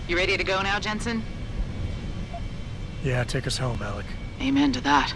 You ready to go now, Jensen? Yeah, take us home, Alec. Amen to that.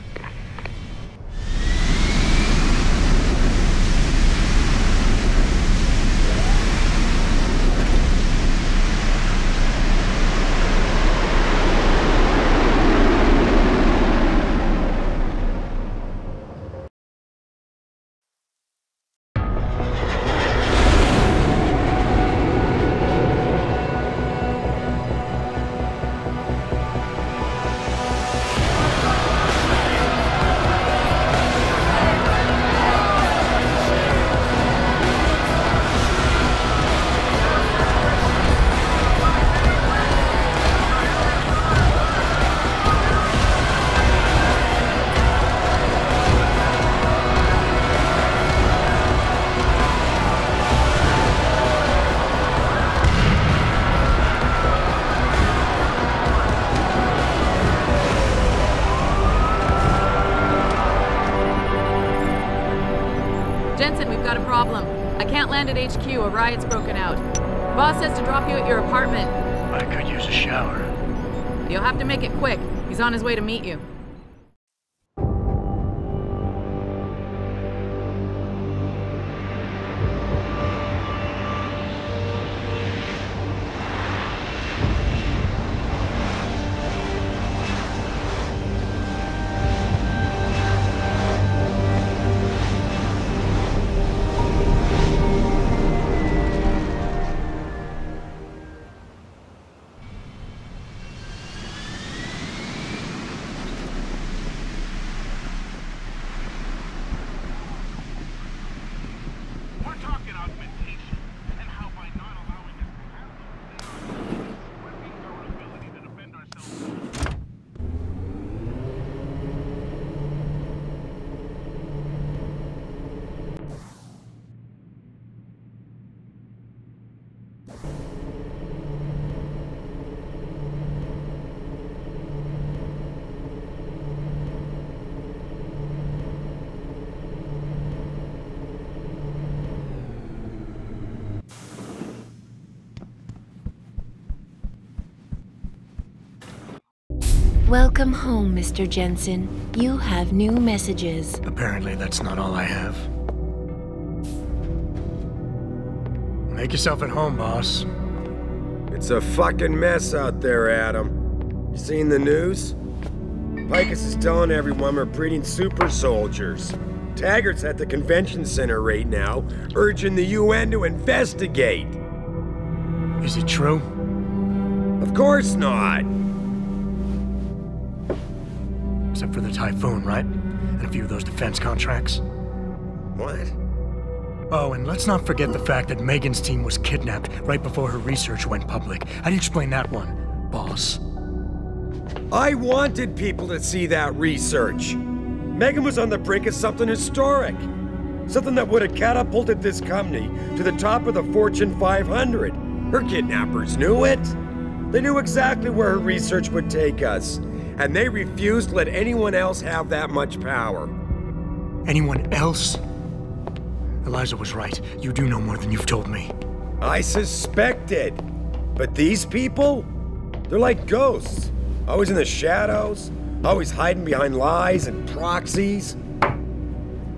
Jensen, we've got a problem. I can't land at HQ. A riot's broken out. Boss says to drop you at your apartment. I could use a shower. You'll have to make it quick. He's on his way to meet you. Welcome home, Mr. Jensen. You have new messages. Apparently that's not all I have. Make yourself at home, boss. It's a fucking mess out there, Adam. You seen the news? Picus is telling everyone we're breeding super soldiers. Taggart's at the convention center right now, urging the UN to investigate. Is it true? Of course not. Except for the Typhoon, right? And a few of those defense contracts. What? Oh, and let's not forget the fact that Megan's team was kidnapped right before her research went public. How do you explain that one, boss? I wanted people to see that research. Megan was on the brink of something historic. Something that would have catapulted this company to the top of the Fortune 500. Her kidnappers knew it. They knew exactly where her research would take us. And they refused to let anyone else have that much power. Anyone else? Eliza was right. You do know more than you've told me. I suspected. But these people? They're like ghosts. Always in the shadows. Always hiding behind lies and proxies.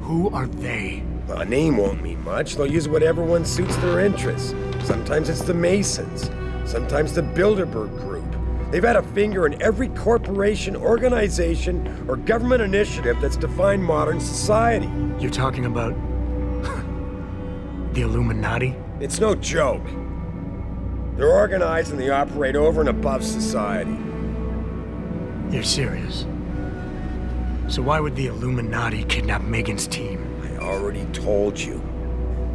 Who are they? Well, a name won't mean much. They'll use whatever one suits their interests. Sometimes it's the Masons. Sometimes the Bilderberg Group. They've had a finger in every corporation, organization, or government initiative that's defined modern society. You're talking about... the Illuminati? It's no joke. They're organized and they operate over and above society. You're serious? So why would the Illuminati kidnap Megan's team? I already told you.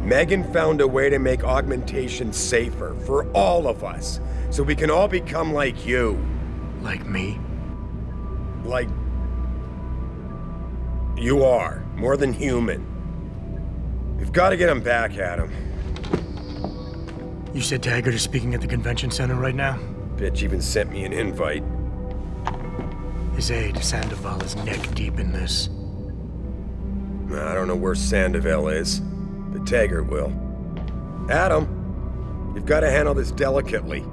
Megan found a way to make augmentation safer for all of us. So we can all become like you. Like me? Like... you are. More than human. We've got to get him back, Adam. You said Taggart is speaking at the convention center right now? Bitch even sent me an invite. His aide, Sandoval, is neck deep in this. I don't know where Sandoval is, but Taggart will. Adam, you've got to handle this delicately.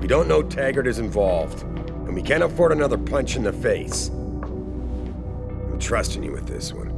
We don't know Taggart is involved, and we can't afford another punch in the face. I'm trusting you with this one.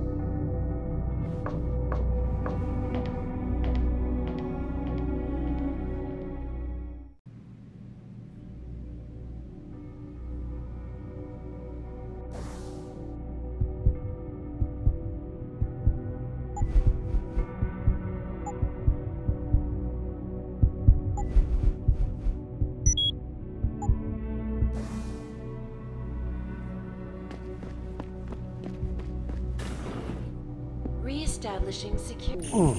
Re-establishing security. See you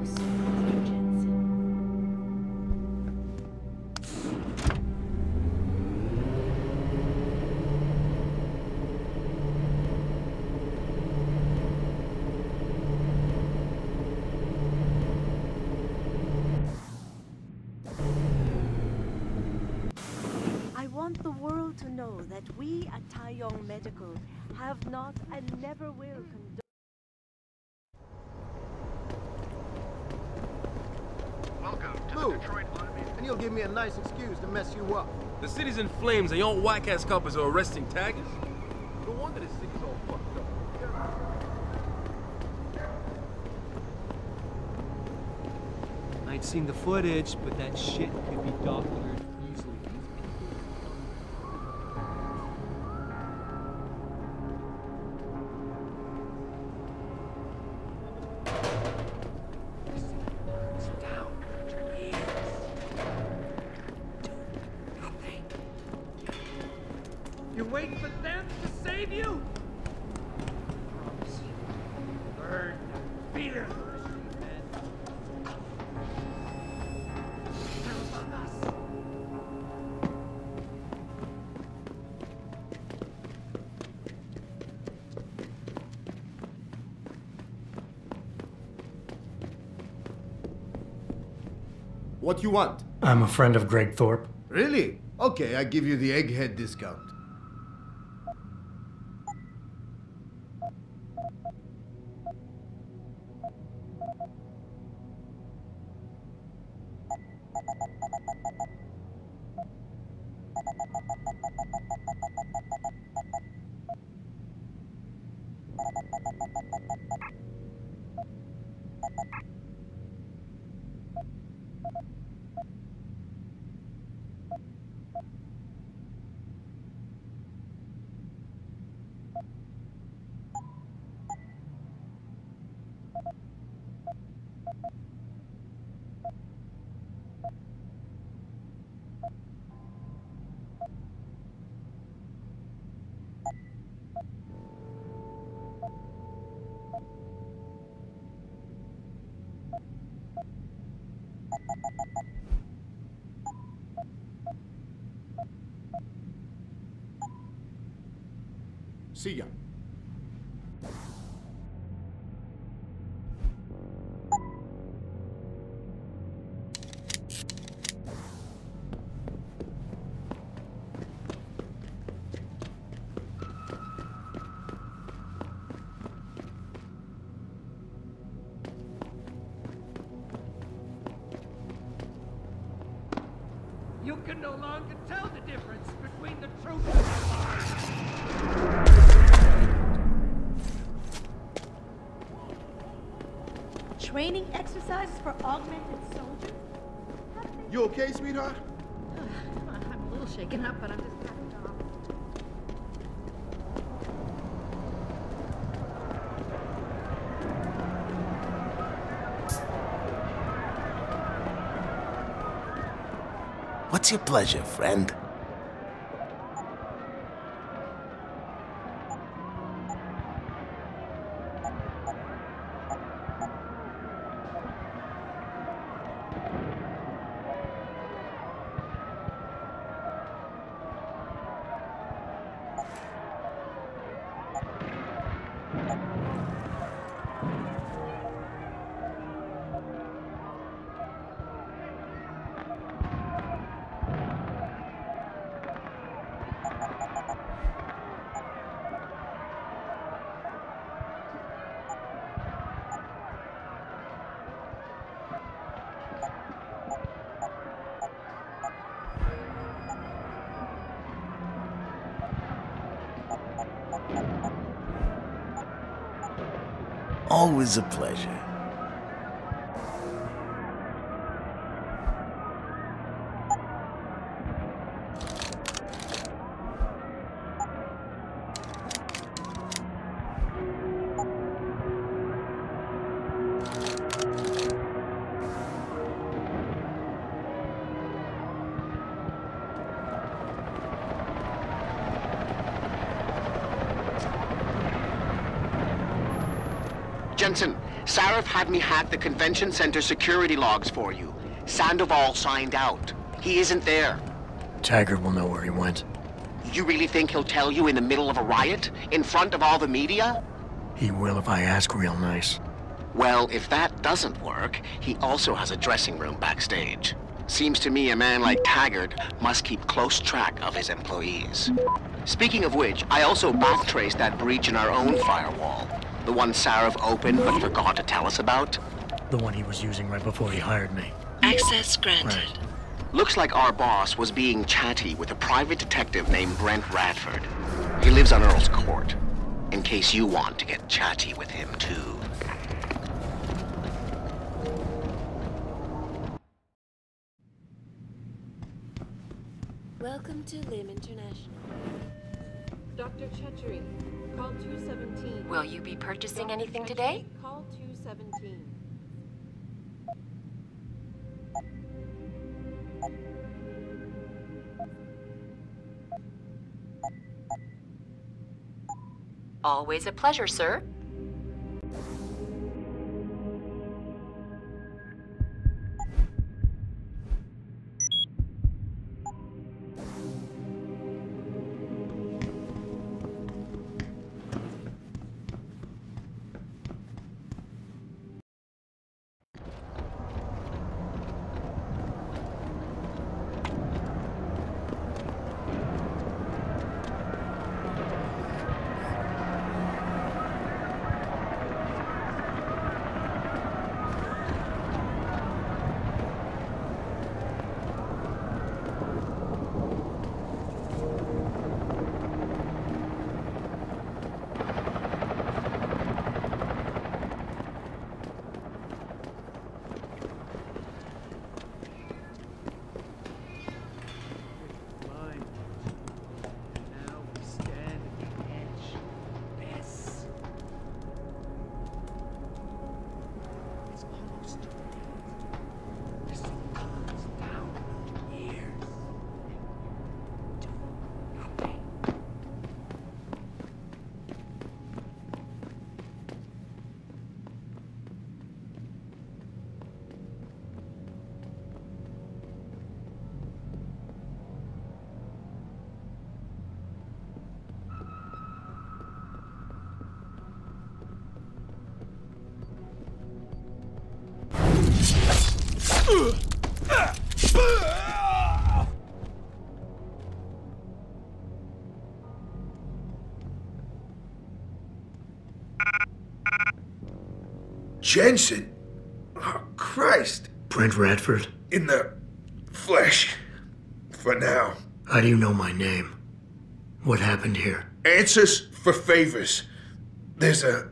soon, Mr. Jensen. I want the world to know that we at Taiyong Medical have not and never will condone. Welcome to Move. the Detroit Lobby. And you'll give me a nice excuse to mess you up. The city's in flames and your whack-ass coppers are arresting taggers? No wonder this city's all fucked up. I ain't seen the footage, but that shit could be doctored easily. You're waiting for them to save you? Promise you. Learn to fear. What you want? I'm a friend of Greg Thorpe. Really? Okay, I give you the egghead discount. See ya. You can no longer tell the difference between the truth and the lies. Training exercises for augmented soldiers? You okay, sweetheart? I'm a little shaken up, but I'm just backed off. What's your pleasure, friend? Always a pleasure. Jensen, Sarif had me hack the convention center security logs for you. Sandoval signed out. He isn't there. Taggart will know where he went. You really think he'll tell you in the middle of a riot? In front of all the media? He will if I ask real nice. Well, if that doesn't work, he also has a dressing room backstage. Seems to me a man like Taggart must keep close track of his employees. Speaking of which, I also backtraced that breach in our own firewall. The one Sarif opened but forgot to tell us about? The one he was using right before he hired me. Access granted. Right. Looks like our boss was being chatty with a private detective named Brent Radford. He lives on Earl's Court. In case you want to get chatty with him, too. Welcome to Lim International. Dr. Chechery, call 217. Will you be purchasing anything today? Call 217. Always a pleasure, sir. Jensen? Oh, Christ. Brent Radford? In the flesh. For now. How do you know my name? What happened here? Answers for favors. There's a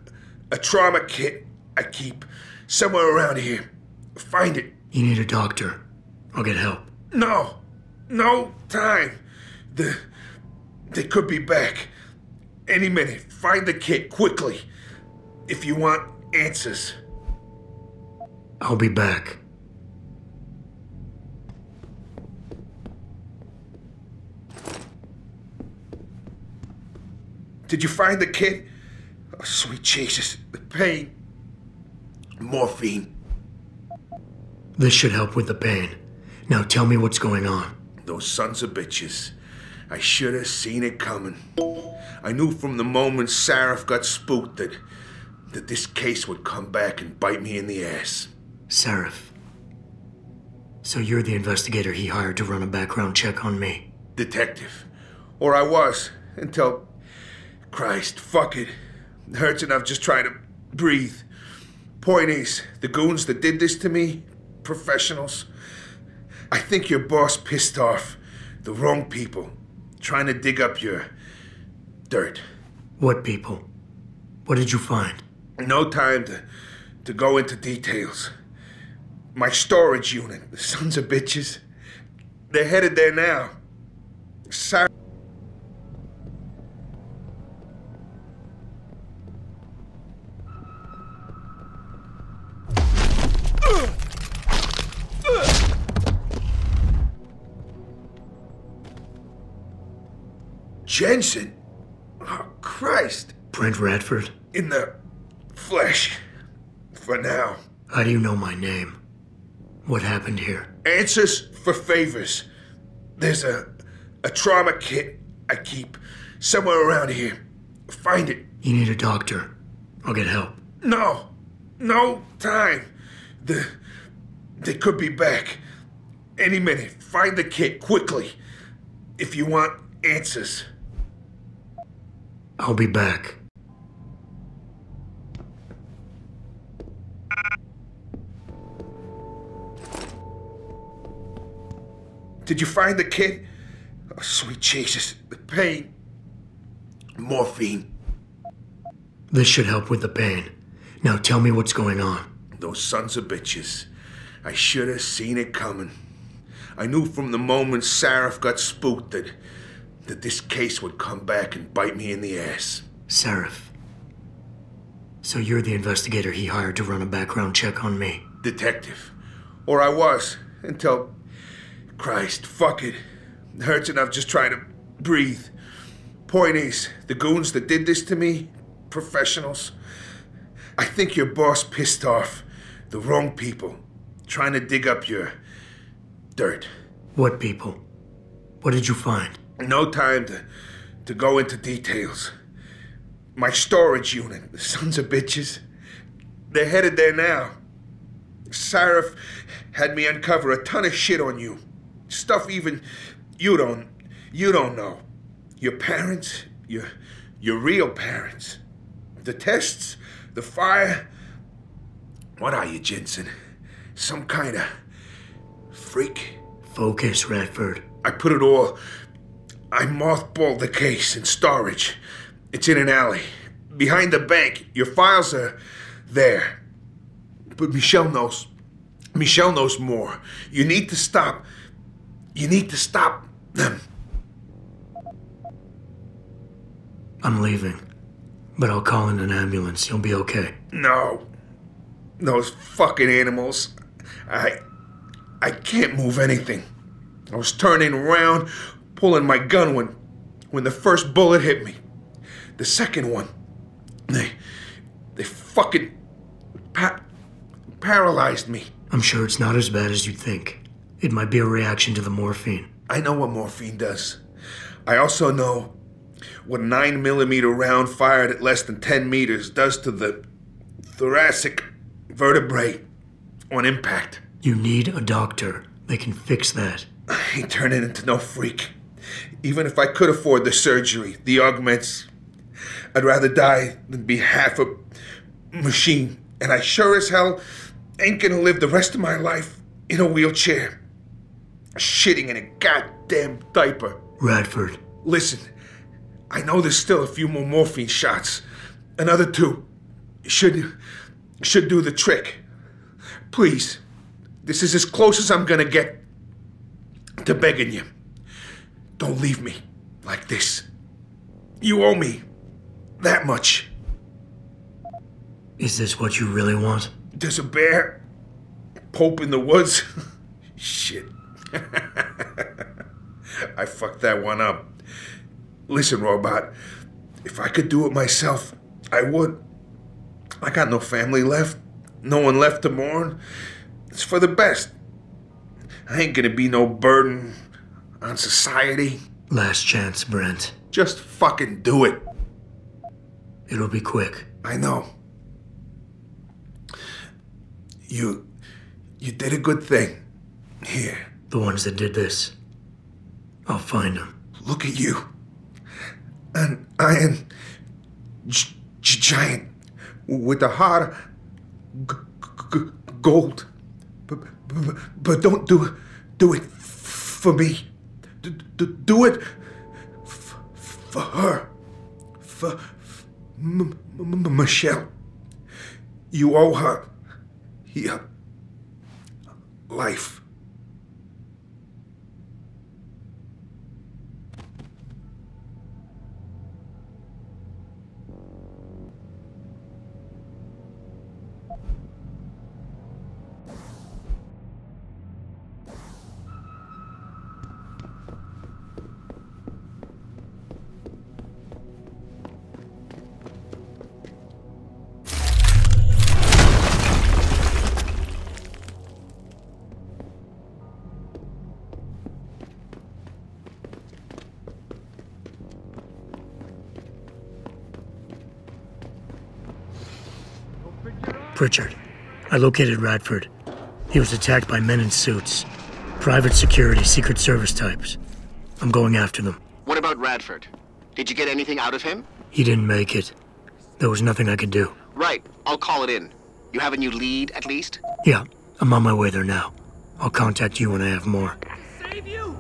trauma kit I keep somewhere around here. Find it. You need a doctor. I'll get help. No. No time. They could be back. Any minute. Find the kit quickly. If you want answers. I'll be back. Did you find the kit? Oh, sweet Jesus. The pain. Morphine. This should help with the pain. Now tell me what's going on. Those sons of bitches. I should have seen it coming. I knew from the moment Sarif got spooked that this case would come back and bite me in the ass. Sarif. So you're the investigator he hired to run a background check on me? Detective. Or I was, until... Christ, fuck it. It hurts enough just trying to breathe. Point is, the goons that did this to me, professionals, I think your boss pissed off the wrong people, trying to dig up your dirt. What people? What did you find? No time to go into details. My storage unit, the sons of bitches, they're headed there now. Sorry. Jensen? Oh, Christ. Brent Radford? In the flesh. For now. How do you know my name? What happened here? Answers for favors. There's a trauma kit I keep somewhere around here. Find it. You need a doctor. I'll get help. No. No time. They could be back. Any minute. Find the kit quickly. If you want answers. I'll be back. Did you find the kid? Oh, sweet Jesus. The pain. Morphine. This should help with the pain. Now tell me what's going on. Those sons of bitches. I should have seen it coming. I knew from the moment Sarif got spooked that this case would come back and bite me in the ass. Sarif. So you're the investigator he hired to run a background check on me? Detective. Or I was, until... Christ, fuck it. It hurts enough just trying to breathe. Point is, the goons that did this to me, professionals, I think your boss pissed off the wrong people, trying to dig up your dirt. What people? What did you find? No time to go into details. My storage unit, the sons of bitches, they're headed there now. Sarif had me uncover a ton of shit on you. Stuff even you don't know. Your parents, your real parents. The tests, the fire. What are you, Jensen? Some kind of freak? Focus, Radford. I put it all... I mothballed the case in storage. It's in an alley. Behind the bank. Your files are there. But Michelle knows. Michelle knows more. You need to stop... You need to stop them. I'm leaving. But I'll call in an ambulance. You'll be okay. No. Those fucking animals. I can't move anything. I was turning around, pulling my gun when the first bullet hit me. The second one, they fucking paralyzed me. I'm sure it's not as bad as you'd think. It might be a reaction to the morphine. I know what morphine does. I also know what a 9mm round fired at less than 10 meters does to the thoracic vertebrae on impact. You need a doctor. They can fix that. I ain't turning into no freak. Even if I could afford the surgery, the augments, I'd rather die than be half a machine. And I sure as hell ain't gonna live the rest of my life in a wheelchair, shitting in a goddamn diaper. Radford. Listen, I know there's still a few more morphine shots. Another 2 should do the trick. Please, this is as close as I'm gonna get to begging you. Don't leave me like this. You owe me that much. Is this what you really want? There's a bear, Pope in the woods. Shit. I fucked that one up. Listen, Robot, if I could do it myself, I would. I got no family left, no one left to mourn. It's for the best. I ain't gonna be no burden on society. Last chance, Brent. Just fucking do it. It'll be quick. I know. You did a good thing. Here. The ones that did this. I'll find them. Look at you. An iron giant with a heart of gold. But don't do it for me. Do it for her. For Michelle. You owe her your life. Pritchard. I located Radford. He was attacked by men in suits. Private security, Secret Service types. I'm going after them. What about Radford? Did you get anything out of him? He didn't make it. There was nothing I could do. Right. I'll call it in. You have a new lead, at least? Yeah, I'm on my way there now. I'll contact you when I have more. Save you!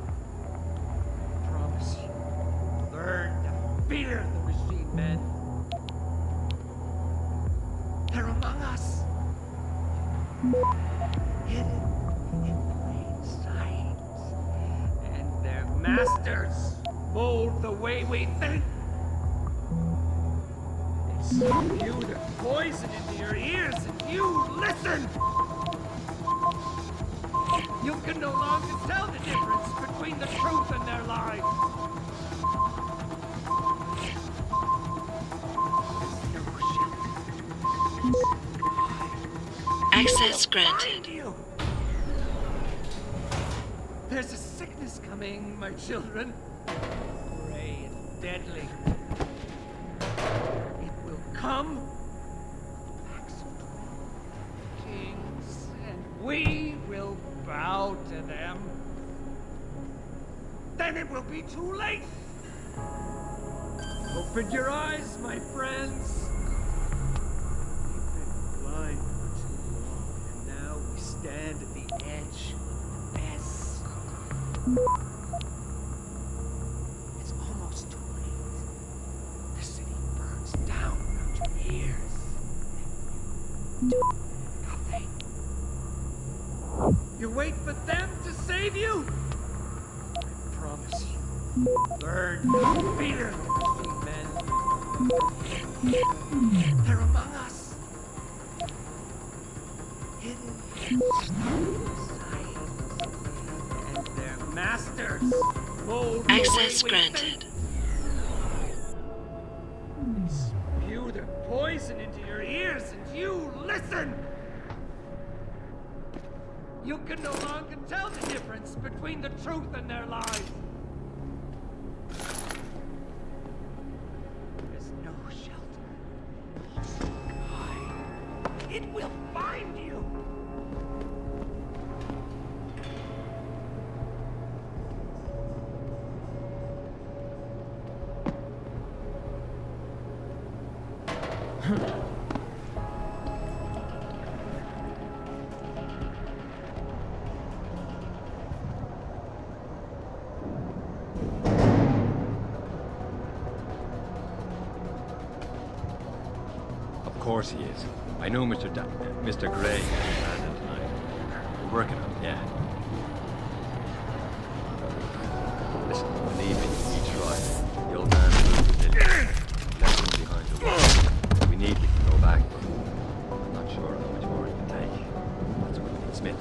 I promise you. Learn to fear the machine men. They're among us. Hidden in plain sight. And their masters mold the way we think. They spew their poison into your ears and you listen! You can no longer tell the difference between the truth and their lies. Access granted. There's a sickness coming, my children. Gray and deadly. It will come. Backs of kings, and we will bow to them. Then it will be too late. Open your eyes, my friends. We've been blind for too long, and now we stand at the edge of the abyss. It's almost too late. The city burns down around your ears. And you do nothing. You wait for them to save you? I promise you. Learn to fear the machine men. They're among us. Hidden in sight. And their masters mold the Access way we granted. think. They spew their poison into your ears and you listen! You can no longer tell the difference between the truth and their lies. There's no shelter. No sky. It will find you. Of course he is. I know Mr. Gray has landed tonight. We're working on it, yeah. Listen, believe me, he tried. The old man moved the village. Left him behind the wall. We need him to go back, but I'm not sure how much more he can take. That's what we need Smith.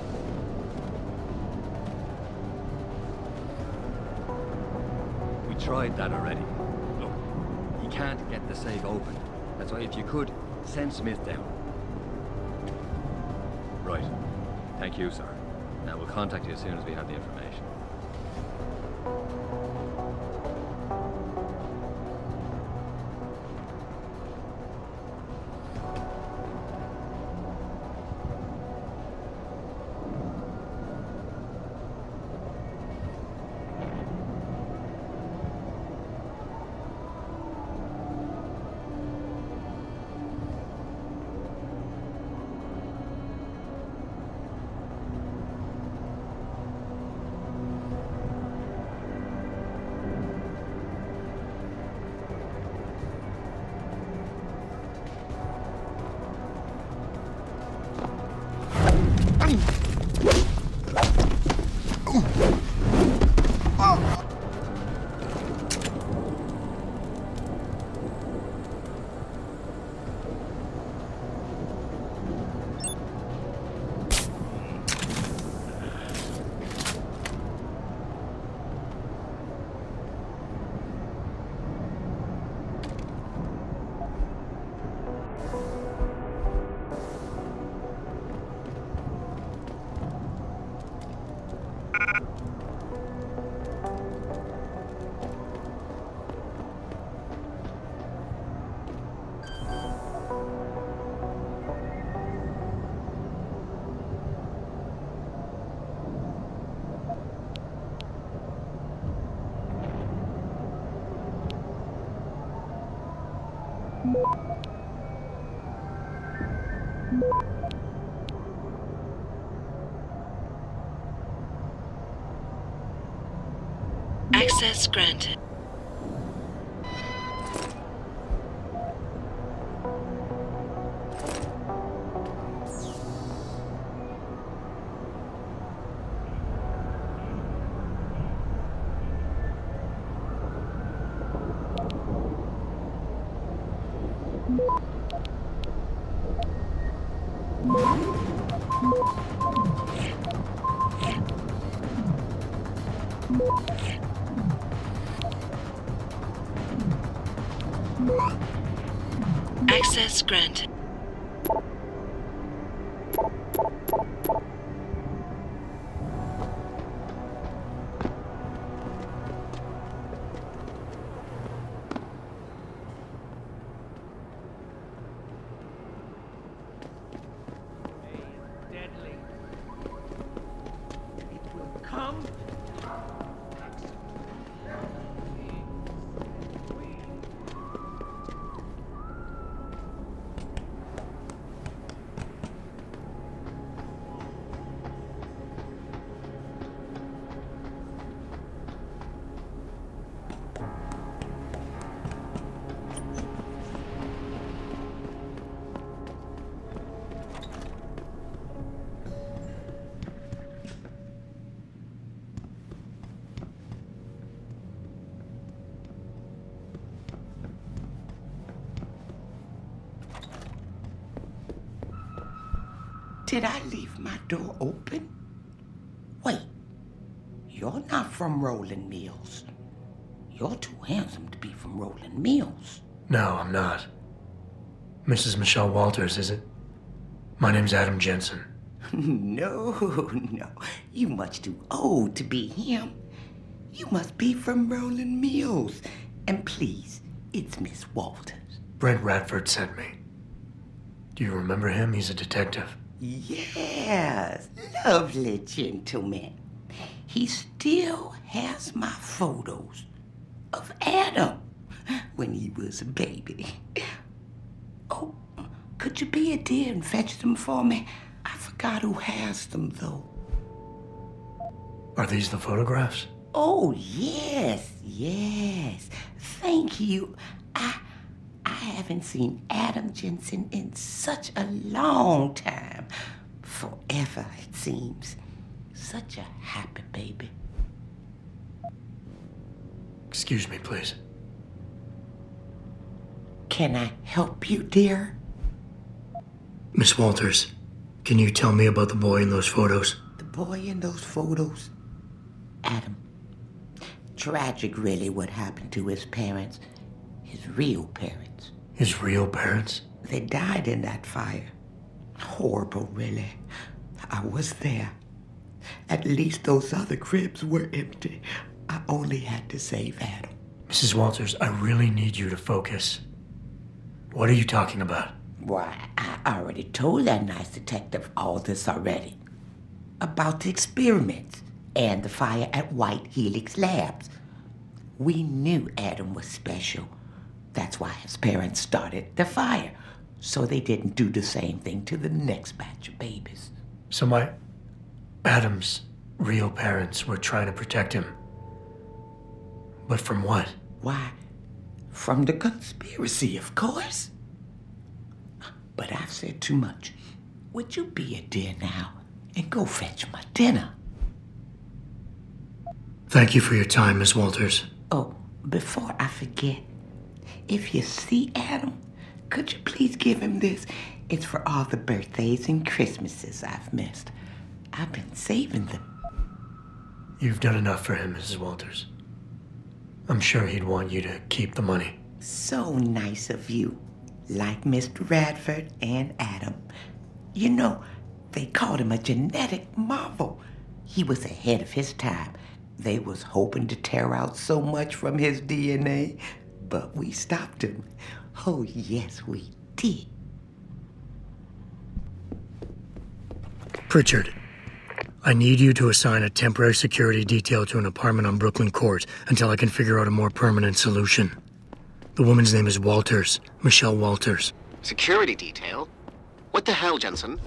We tried that already. Look, he can't get the safe open. That's why if you could, send Smith down. Right. Thank you, sir. Now we'll contact you as soon as we have the information. Access granted. Access granted. Deadly. It will come. Did I leave my door open? Wait, you're not from Rolling Mills. You're too handsome to be from Rolling Mills. No, I'm not. Mrs. Michelle Walters, is it? My name's Adam Jensen. No, you much too old to be him. You must be from Rolling Mills. And please, it's Miss Walters. Brent Radford sent me. Do you remember him? He's a detective. Yes, lovely gentleman. He still has my photos of Adam when he was a baby. Oh, could you be a dear and fetch them for me? I forgot who has them, though. Are these the photographs? Oh, yes. Thank you. I haven't seen Adam Jensen in such a long time. Forever, it seems. Such a happy baby. Excuse me, please. Can I help you, dear? Miss Walters, can you tell me about the boy in those photos? The boy in those photos? Adam. Tragic, really, what happened to his parents. His real parents. His real parents? They died in that fire. Horrible, really. I was there. At least those other cribs were empty. I only had to save Adam. Mrs. Walters, I really need you to focus. What are you talking about? Why, I already told that nice detective all this already. About the experiments and the fire at White Helix Labs. We knew Adam was special. That's why his parents started the fire, so they didn't do the same thing to the next batch of babies. So Adam's real parents were trying to protect him. But from what? Why, from the conspiracy, of course. But I've said too much. Would you be a dear now and go fetch my dinner? Thank you for your time, Miss Walters. Oh, before I forget, if you see Adam, could you please give him this? It's for all the birthdays and Christmases I've missed. I've been saving them. You've done enough for him, Mrs. Walters. I'm sure he'd want you to keep the money. So nice of you. Like Mr. Radford and Adam. You know, they called him a genetic marvel. He was ahead of his time. They was hoping to tear out so much from his DNA, but we stopped him. Oh, yes, we did. Pritchard, I need you to assign a temporary security detail to an apartment on Brooklyn Court until I can figure out a more permanent solution. The woman's name is Walters. Michelle Walters. Security detail? What the hell, Jensen?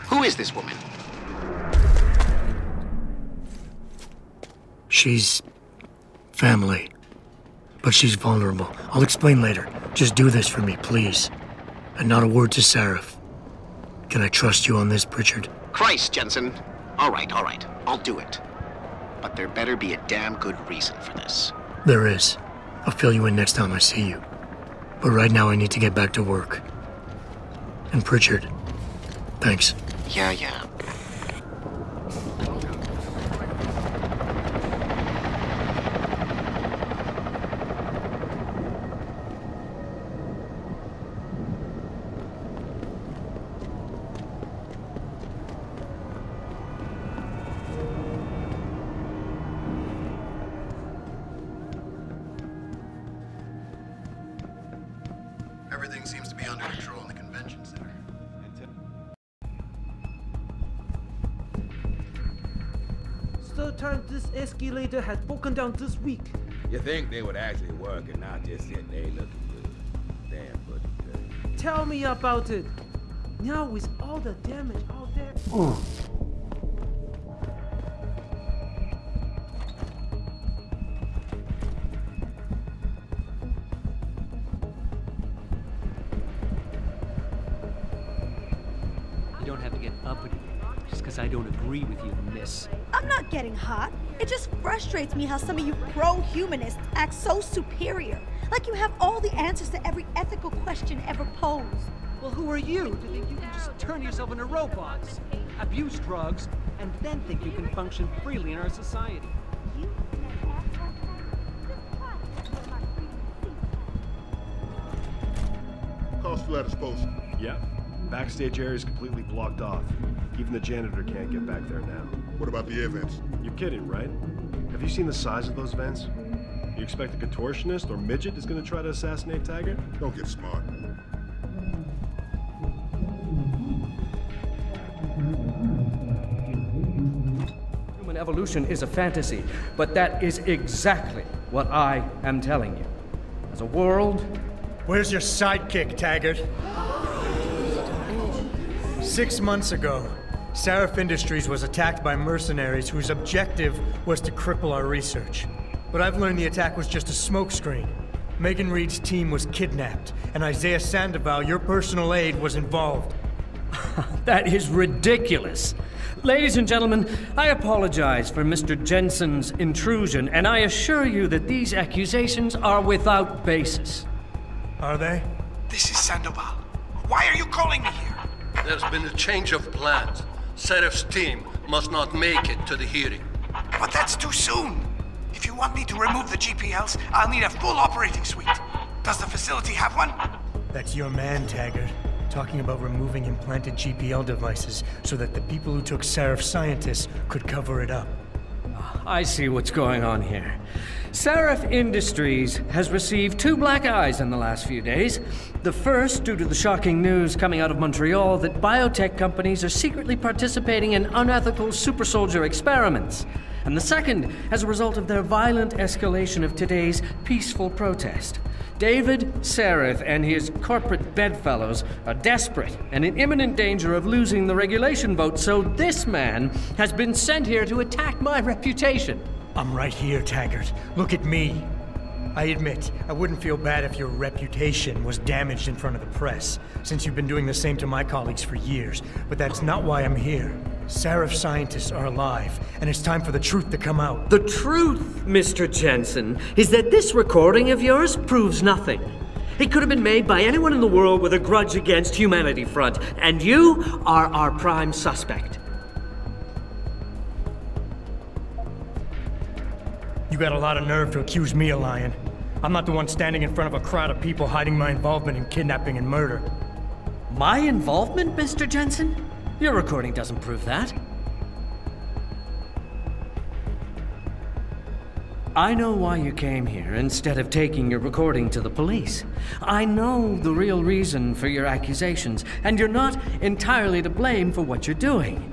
Who is this woman? She's... family. But she's vulnerable. I'll explain later. Just do this for me, please. And not a word to Sarif. Can I trust you on this, Pritchard? Christ, Jensen. All right. I'll do it. But there better be a damn good reason for this. There is. I'll fill you in next time I see you. But right now I need to get back to work. And Pritchard, thanks. Yeah. Everything seems to be under control in the convention center. Third time this escalator has broken down this week. You think they would actually work and not just sit there looking good? Damn good. Tell me about it. Now with all the damage out there. You don't have to get uppity just because I don't agree with you, miss. I'm not getting hot. It just frustrates me how some of you pro-humanists act so superior. Like you have all the answers to every ethical question ever posed. Well, who are you to think you can just turn yourself into robots, abuse drugs, and then think you can function freely in our society? Call status post. Yep. Backstage area is completely blocked off. Even the janitor can't get back there now. What about the air vents? You're kidding, right? Have you seen the size of those vents? You expect a contortionist or midget is going to try to assassinate Taggart? Don't get smart. Human evolution is a fantasy, but that is exactly what I am telling you. As a world... Where's your sidekick, Taggart? 6 months ago, Sarif Industries was attacked by mercenaries whose objective was to cripple our research. But I've learned the attack was just a smokescreen. Megan Reed's team was kidnapped, and Isaiah Sandoval, your personal aide, was involved. That is ridiculous. Ladies and gentlemen, I apologize for Mr. Jensen's intrusion, and I assure you that these accusations are without basis. Are they? This is Sandoval. Why are you calling me here? There's been a change of plans. Serif's team must not make it to the hearing. But that's too soon. If you want me to remove the GPLs, I'll need a full operating suite. Does the facility have one? That's your man, Taggart. Talking about removing implanted GPL devices so that the people who took Sarif scientists could cover it up. I see what's going on here. Sarif Industries has received 2 black eyes in the last few days. The first, due to the shocking news coming out of Montreal that biotech companies are secretly participating in unethical super soldier experiments. And the second, as a result of their violent escalation of today's peaceful protest. David Sarif and his corporate bedfellows are desperate and in imminent danger of losing the regulation vote, so this man has been sent here to attack my reputation. I'm right here, Taggart. Look at me. I admit, I wouldn't feel bad if your reputation was damaged in front of the press, since you've been doing the same to my colleagues for years. But that's not why I'm here. Sarif scientists are alive, and it's time for the truth to come out. The truth, Mr. Jensen, is that this recording of yours proves nothing. It could have been made by anyone in the world with a grudge against Humanity Front, and you are our prime suspect. You got a lot of nerve to accuse me of lying. I'm not the one standing in front of a crowd of people hiding my involvement in kidnapping and murder. My involvement, Mr. Jensen? Your recording doesn't prove that. I know why you came here instead of taking your recording to the police. I know the real reason for your accusations, and you're not entirely to blame for what you're doing.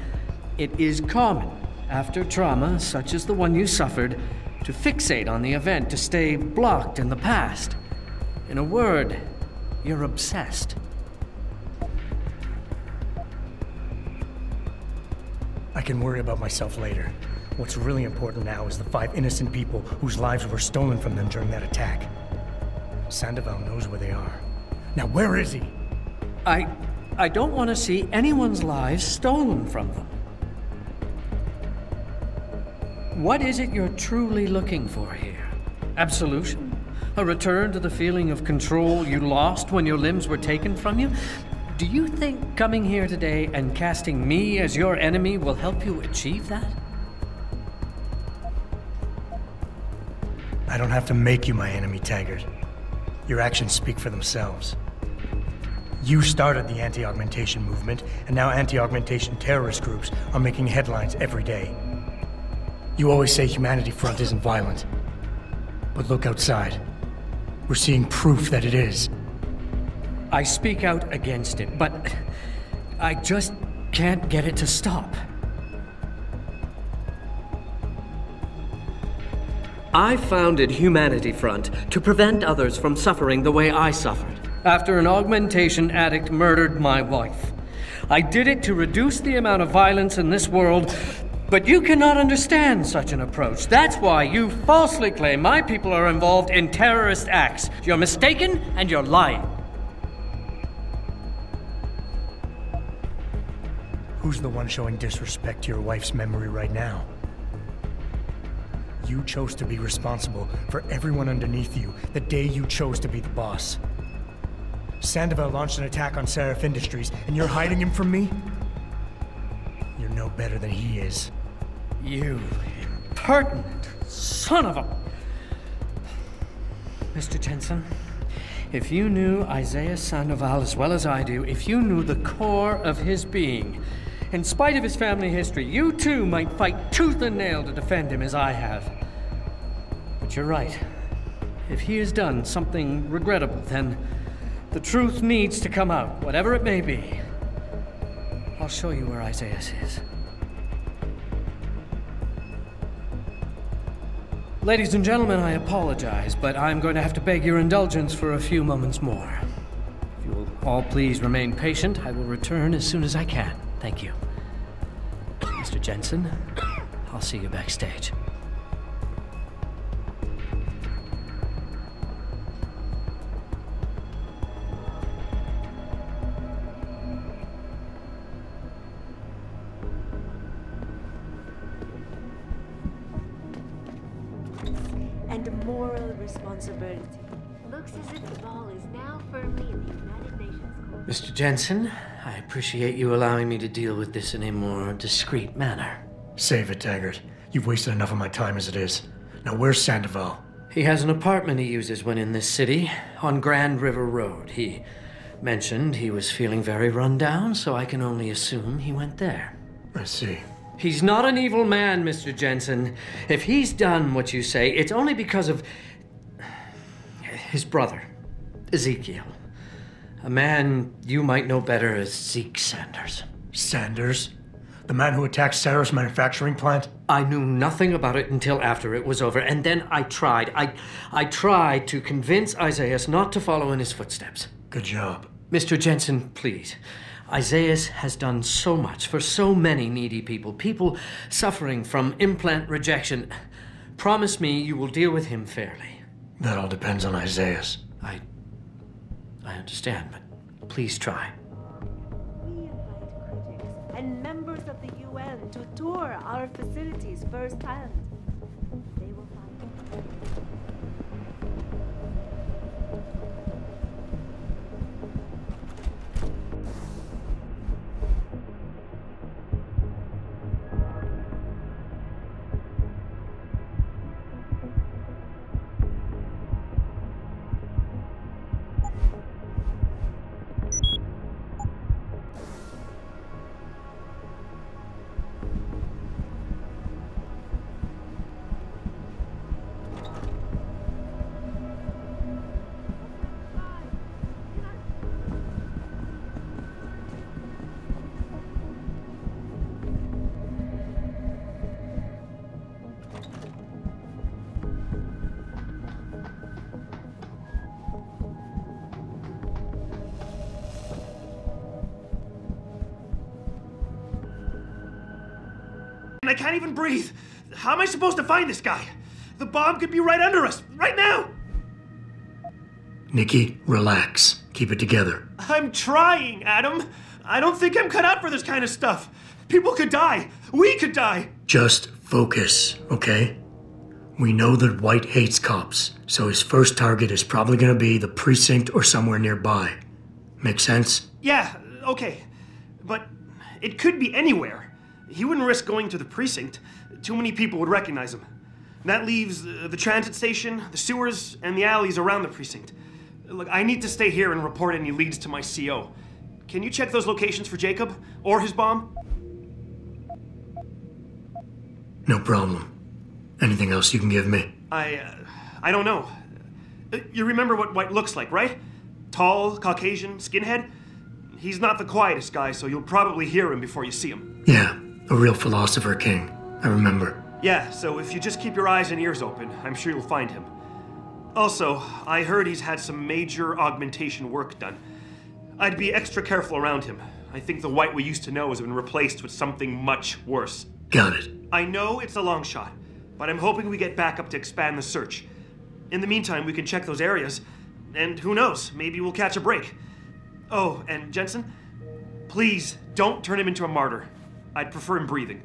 It is common, after trauma such as the one you suffered, to fixate on the event, to stay blocked in the past. In a word, you're obsessed. I can worry about myself later. What's really important now is the 5 innocent people whose lives were stolen from them during that attack. Sandoval knows where they are. Now where is he? I don't want to see anyone's lives stolen from them. What is it you're truly looking for here? Absolution? A return to the feeling of control you lost when your limbs were taken from you? Do you think coming here today and casting me as your enemy will help you achieve that? I don't have to make you my enemy, Taggart. Your actions speak for themselves. You started the anti-augmentation movement, and now anti-augmentation terrorist groups are making headlines every day. You always say Humanity Front isn't violent. But look outside. We're seeing proof that it is. I speak out against it, but I just can't get it to stop. I founded Humanity Front to prevent others from suffering the way I suffered after an augmentation addict murdered my wife. I did it to reduce the amount of violence in this world, but you cannot understand such an approach. That's why you falsely claim my people are involved in terrorist acts. You're mistaken and you're lying. Who's the one showing disrespect to your wife's memory right now? You chose to be responsible for everyone underneath you the day you chose to be the boss. Sandoval launched an attack on Seraph Industries, and you're hiding him from me? You're no better than he is. You impertinent son of a... Mr. Jensen, if you knew Isaiah Sandoval as well as I do, if you knew the core of his being, in spite of his family history, you too might fight tooth and nail to defend him as I have. But you're right. If he has done something regrettable, then the truth needs to come out, whatever it may be. I'll show you where Isaiah is. Ladies and gentlemen, I apologize, but I'm going to have to beg your indulgence for a few moments more. If you will all please remain patient, I will return as soon as I can. Thank you. Mr. Jensen, I'll see you backstage. And moral responsibility. Looks as if the ball is now firmly in the United Nations court. Mr. Jensen, I appreciate you allowing me to deal with this in a more discreet manner. Save it, Taggart. You've wasted enough of my time as it is. Now where's Sandoval? He has an apartment he uses when in this city, on Grand River Road. He mentioned he was feeling very run down, so I can only assume he went there. I see. He's not an evil man, Mr. Jensen. If he's done what you say, it's only because of his brother, Ezekiel. A man you might know better as Zeke Sanders. Sanders? The man who attacked Sarah's manufacturing plant? I knew nothing about it until after it was over, and then I tried. I tried to convince Isaiah not to follow in his footsteps. Good job. Mr. Jensen, please. Isaiah has done so much for so many needy people, people suffering from implant rejection. Promise me you will deal with him fairly. That all depends on Isaiah. I understand, but please try. We invite critics and members of the UN to tour our facilities firsthand. They will find I can't even breathe. How am I supposed to find this guy? The bomb could be right under us, right now! Nikki, relax. Keep it together. I'm trying, Adam. I don't think I'm cut out for this kind of stuff. People could die. We could die. Just focus, okay? We know that White hates cops, so his first target is probably gonna be the precinct or somewhere nearby. Make sense? Yeah, okay. But it could be anywhere. He wouldn't risk going to the precinct. Too many people would recognize him. That leaves the transit station, the sewers, and the alleys around the precinct. Look, I need to stay here and report any leads to my CO. Can you check those locations for Jacob or his bomb? No problem. Anything else you can give me? I don't know. You remember what White looks like, right? Tall, Caucasian, skinhead? He's not the quietest guy, so you'll probably hear him before you see him. Yeah, a real philosopher king. I remember. Yeah, so if you just keep your eyes and ears open, I'm sure you'll find him. Also, I heard he's had some major augmentation work done. I'd be extra careful around him. I think the White we used to know has been replaced with something much worse. Got it. I know it's a long shot, but I'm hoping we get backup to expand the search. In the meantime, we can check those areas, and who knows, maybe we'll catch a break. Oh, and Jensen, please don't turn him into a martyr. I'd prefer him breathing.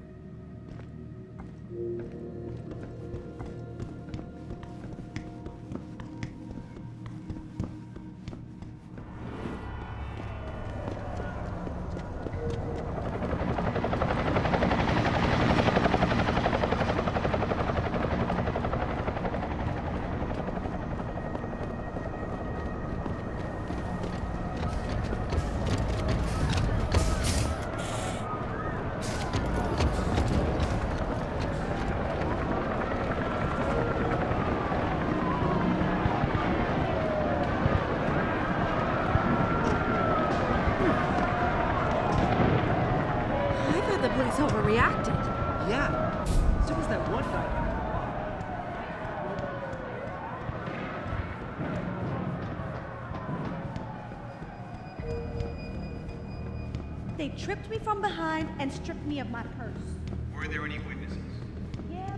Overreacted. Yeah. As soon as that one guy. They tripped me from behind and stripped me of my purse. Were there any witnesses? Yeah.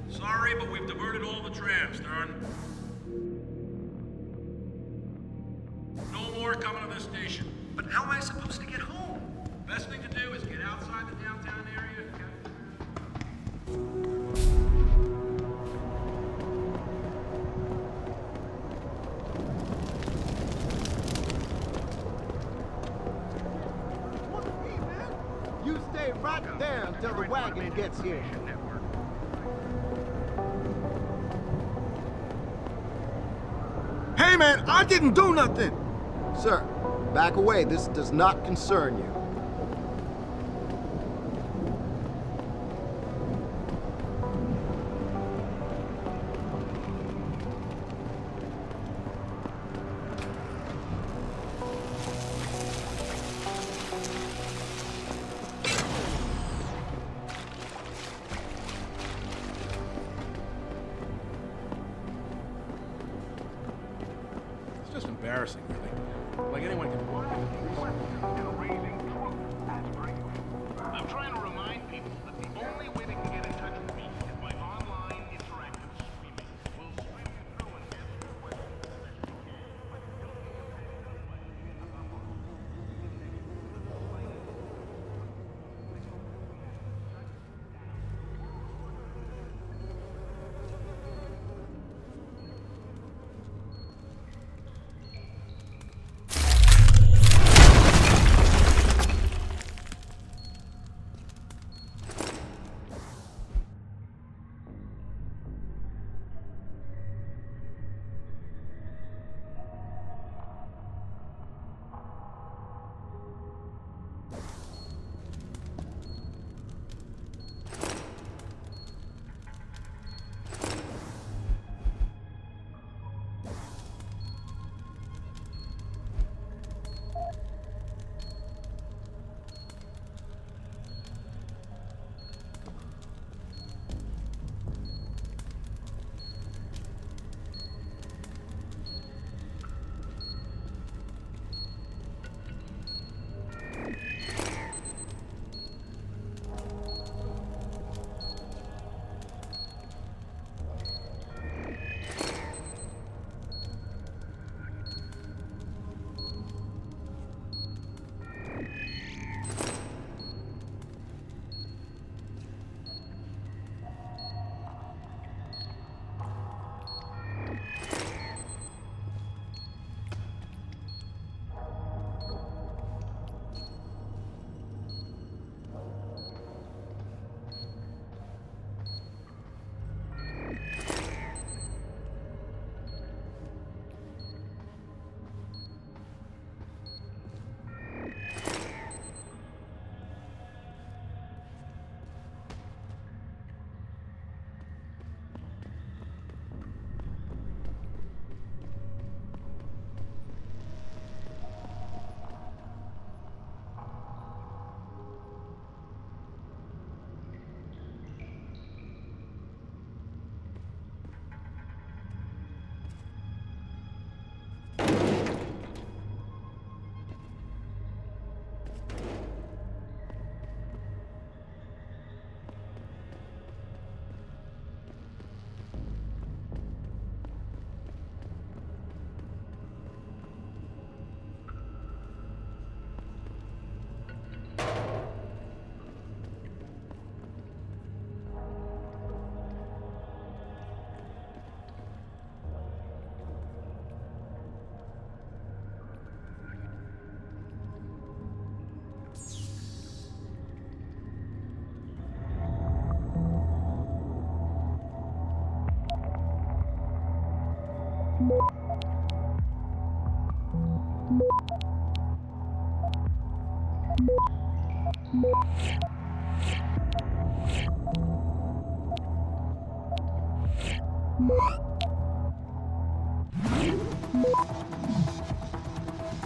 Sorry, but we've diverted all the trams, Stern. No more coming to this station. But how am I supposed to get home? Best thing to do is get outside the downtown area and You stay right there until the wagon gets here. Hey man, I didn't do nothing! Sir, back away. This does not concern you. It's just embarrassing, really. Like anyone can walk into I'm trying to remind people that the only way they can get in touch with me is by online interactive streaming. We'll stream you through and answer your questions as best we can.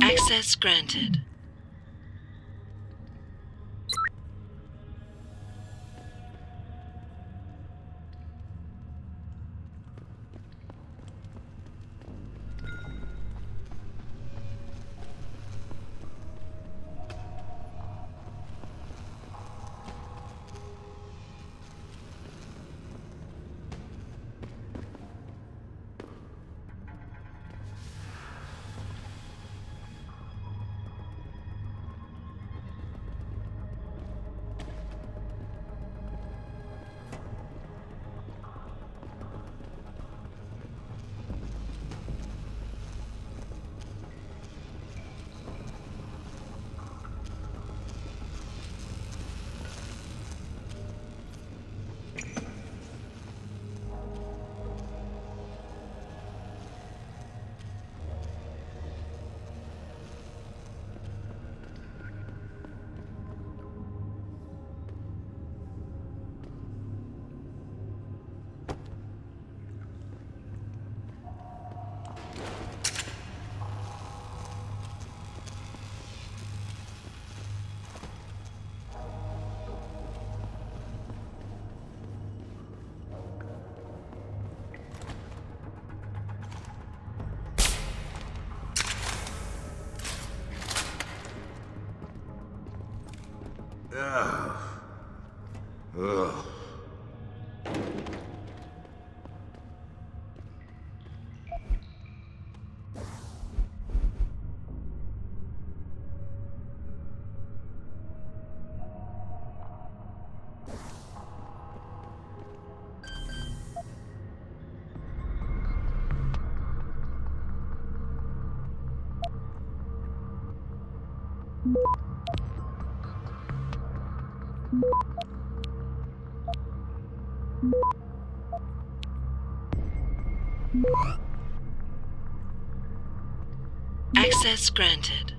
Access granted. Ugh. Access granted.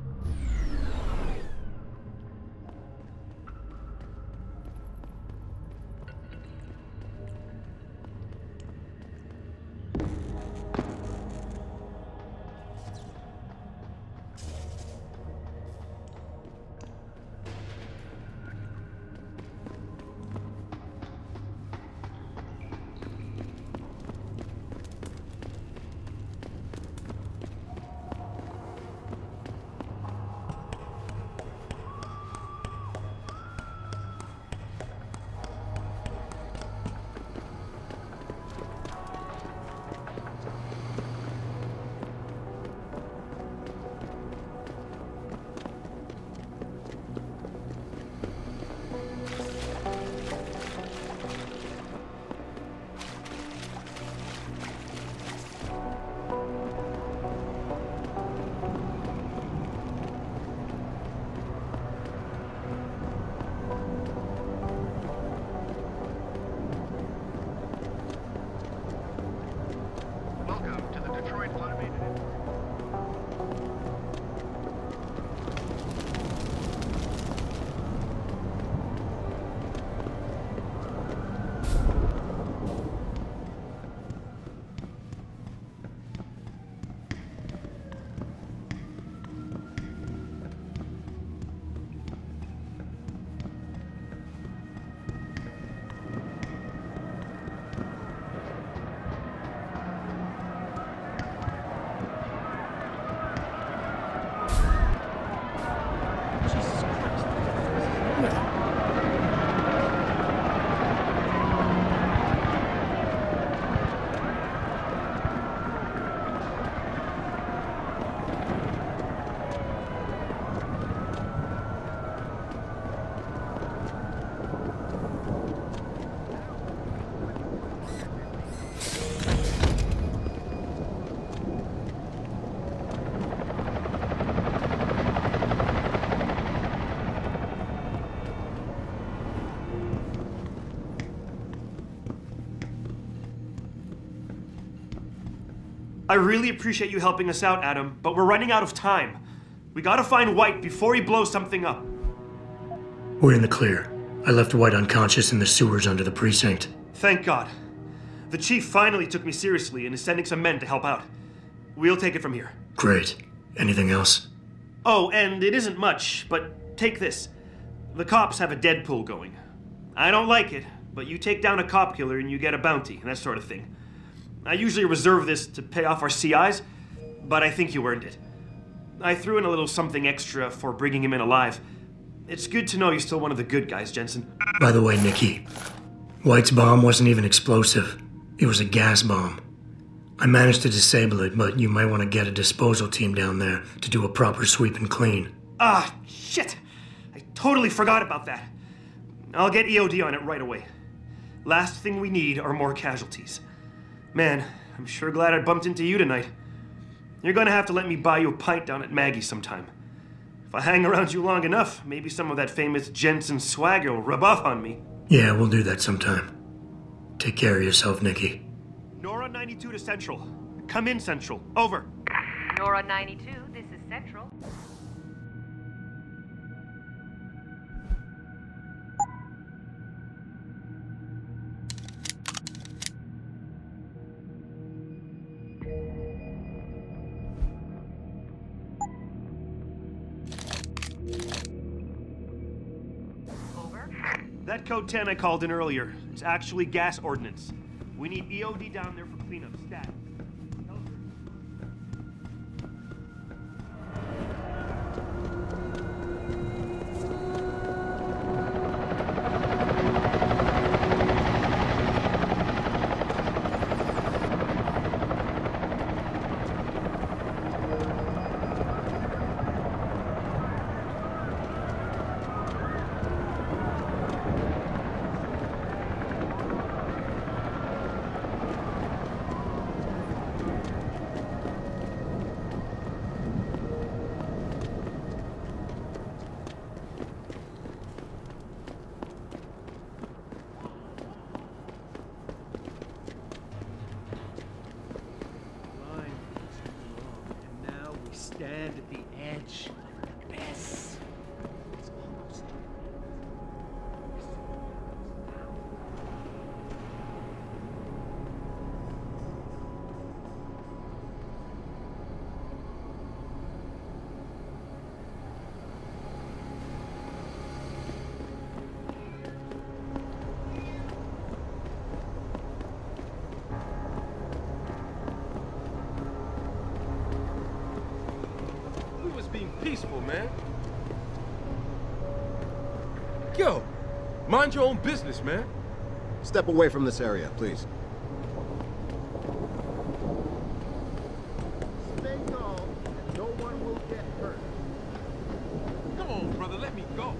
I really appreciate you helping us out, Adam, but we're running out of time. We gotta find White before he blows something up. We're in the clear. I left White unconscious in the sewers under the precinct. Thank God. The chief finally took me seriously and is sending some men to help out. We'll take it from here. Great. Anything else? Oh, and it isn't much, but take this. The cops have a Deadpool going. I don't like it, but you take down a cop killer and you get a bounty, that sort of thing. I usually reserve this to pay off our CIs, but I think you earned it. I threw in a little something extra for bringing him in alive. It's good to know you're still one of the good guys, Jensen. By the way, Nikki, White's bomb wasn't even explosive. It was a gas bomb. I managed to disable it, but you might want to get a disposal team down there to do a proper sweep and clean. Ah, shit! I totally forgot about that. I'll get EOD on it right away. Last thing we need are more casualties. Man, I'm sure glad I bumped into you tonight. You're gonna have to let me buy you a pint down at Maggie's sometime. If I hang around you long enough, maybe some of that famous Jensen swagger will rub off on me. Yeah, we'll do that sometime. Take care of yourself, Nikki. Nora 92 to Central. Come in, Central. Over. Nora 92, this is Central. That code 10 I called in earlier is actually gas ordnance. We need EOD down there for cleanup stat. Stand at the edge. Yes. It's almost. Being peaceful, man. Yo, mind your own business, man. Step away from this area, please. Stay calm, and no one will get hurt. Come on, brother, let me go.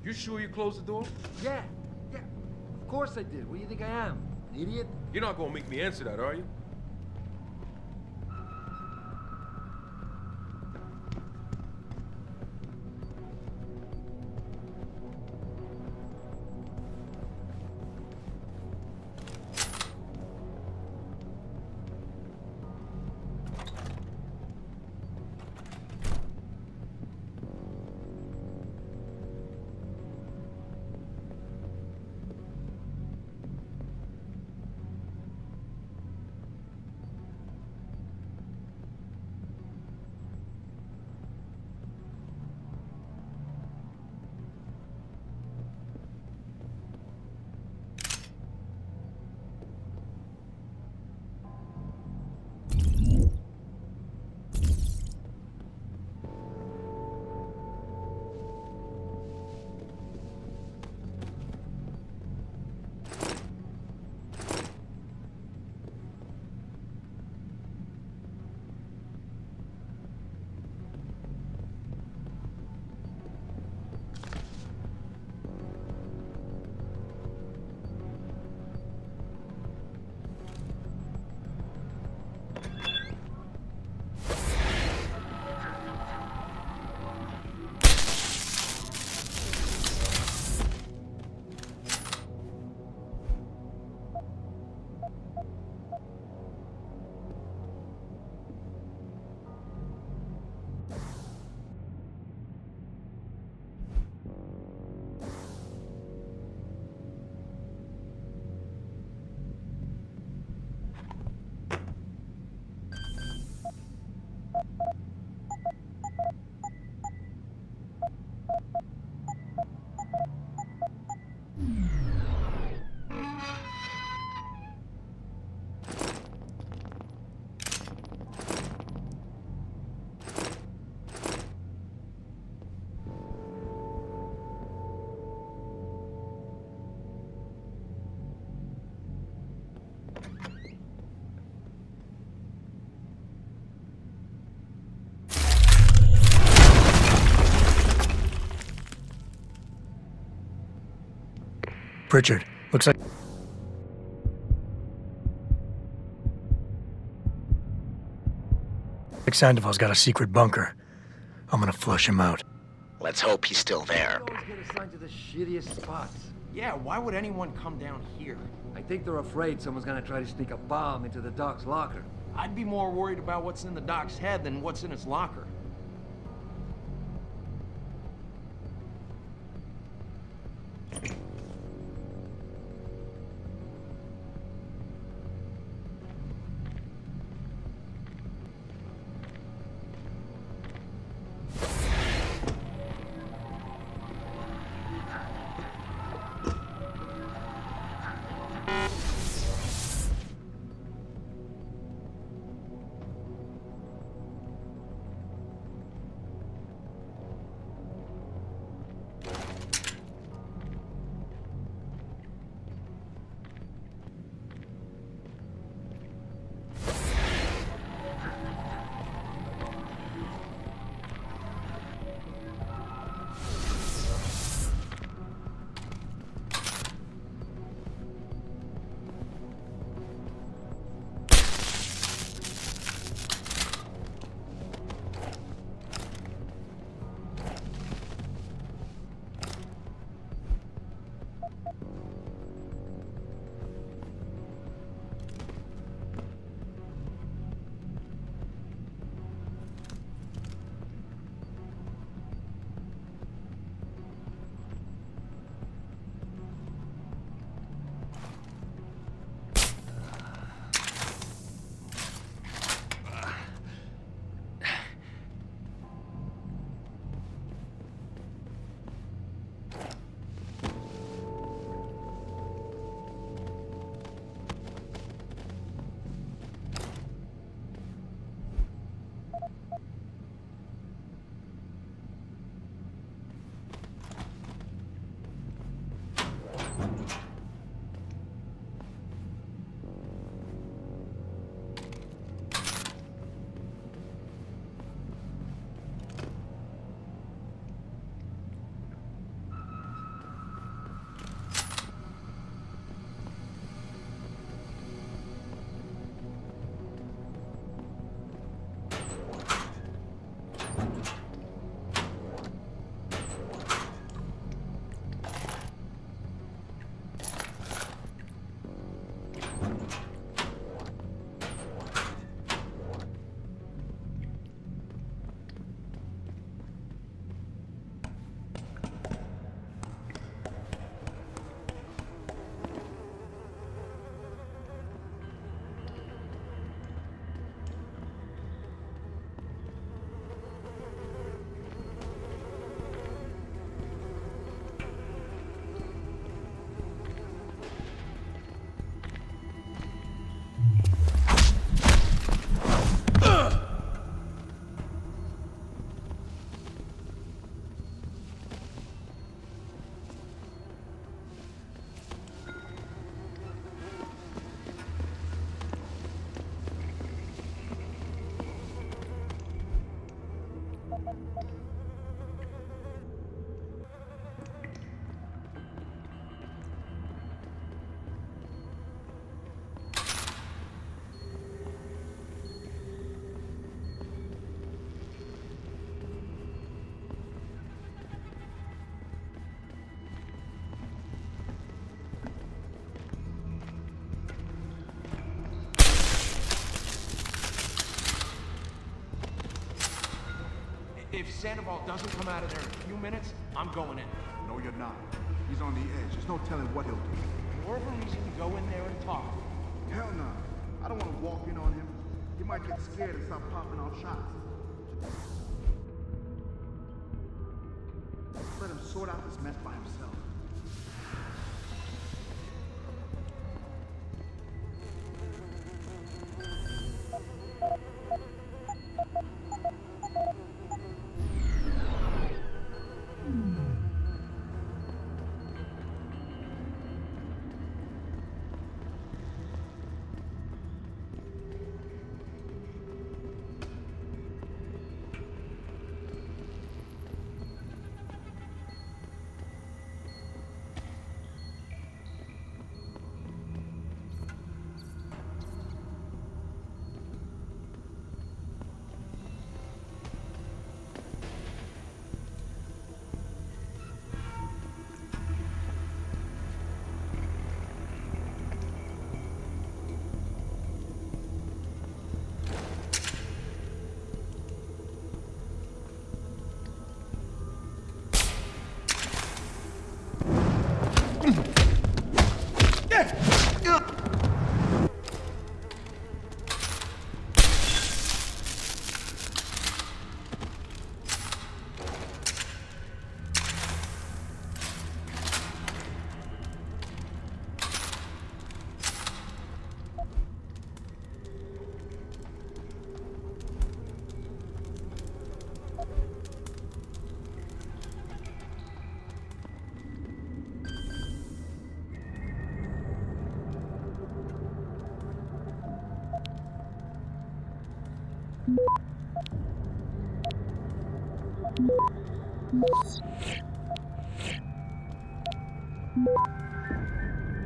You sure you closed the door? Yeah. Of course I did. What do you think I am? An idiot? You're not gonna make me answer that, are you? Pritchard, looks like Sandoval's got a secret bunker. I'm gonna flush him out. Let's hope he's still there. Always get assigned to the shittiest spots. Yeah, why would anyone come down here? I think they're afraid someone's gonna try to sneak a bomb into the Doc's locker. I'd be more worried about what's in the Doc's head than what's in his locker. If Sandoval doesn't come out of there in a few minutes, I'm going in. No, you're not. He's on the edge. There's no telling what he'll do. More of a reason to go in there and talk. Hell no. I don't want to walk in on him. He might get scared and start popping out shots. Let him sort out this mess by himself.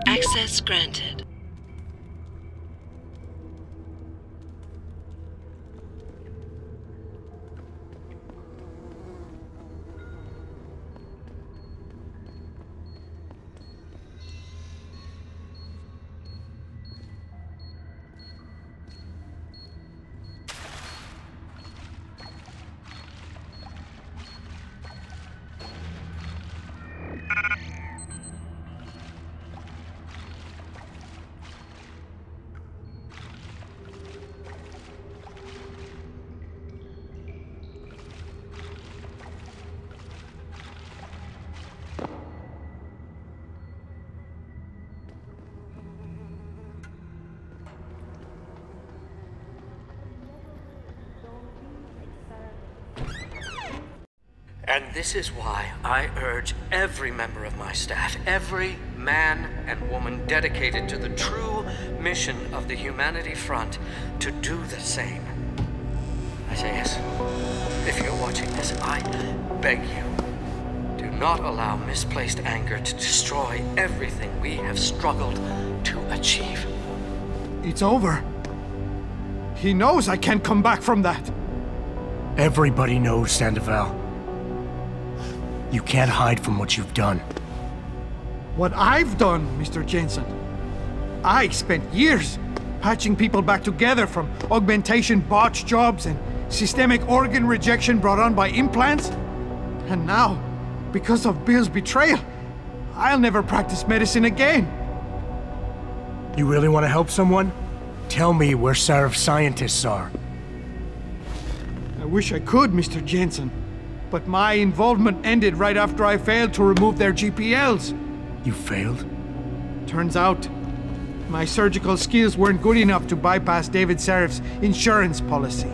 Access granted. And this is why I urge every member of my staff, every man and woman dedicated to the true mission of the Humanity Front, to do the same. Isaias, if you're watching this, I beg you, do not allow misplaced anger to destroy everything we have struggled to achieve. It's over. He knows I can't come back from that. Everybody knows, Sandoval. You can't hide from what you've done. What I've done, Mr. Jensen. I spent years patching people back together from augmentation botch jobs and systemic organ rejection brought on by implants. And now, because of Bill's betrayal, I'll never practice medicine again. You really want to help someone? Tell me where Sarif's scientists are. I wish I could, Mr. Jensen. But my involvement ended right after I failed to remove their GPLs. You failed? Turns out, my surgical skills weren't good enough to bypass David Sarif's insurance policy.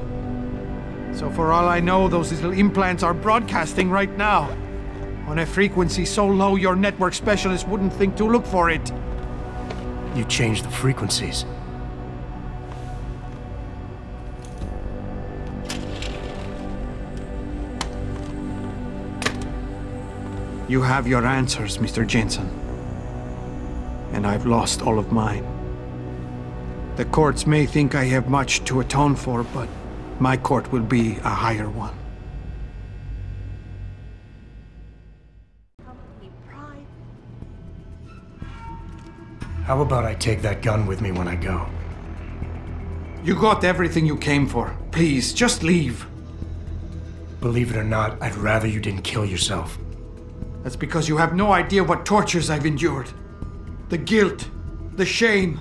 So for all I know, those little implants are broadcasting right now, on a frequency so low your network specialist wouldn't think to look for it. You changed the frequencies. You have your answers, Mr. Jensen. And I've lost all of mine. The courts may think I have much to atone for, but my court will be a higher one. How about I take that gun with me when I go? You got everything you came for. Please, just leave. Believe it or not, I'd rather you didn't kill yourself. That's because you have no idea what tortures I've endured. The guilt, the shame.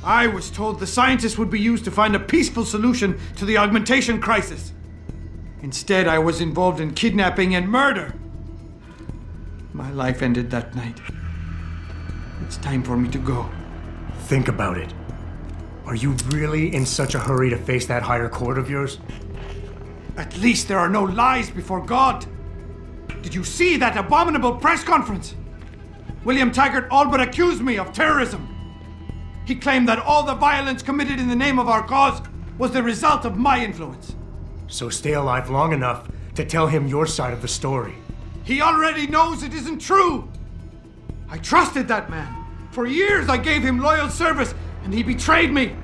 I was told the scientists would be used to find a peaceful solution to the augmentation crisis. Instead, I was involved in kidnapping and murder. My life ended that night. It's time for me to go. Think about it. Are you really in such a hurry to face that higher court of yours? At least there are no lies before God. Did you see that abominable press conference? William Taggart all but accused me of terrorism. He claimed that all the violence committed in the name of our cause was the result of my influence. So stay alive long enough to tell him your side of the story. He already knows it isn't true. I trusted that man. For years I gave him loyal service, and he betrayed me.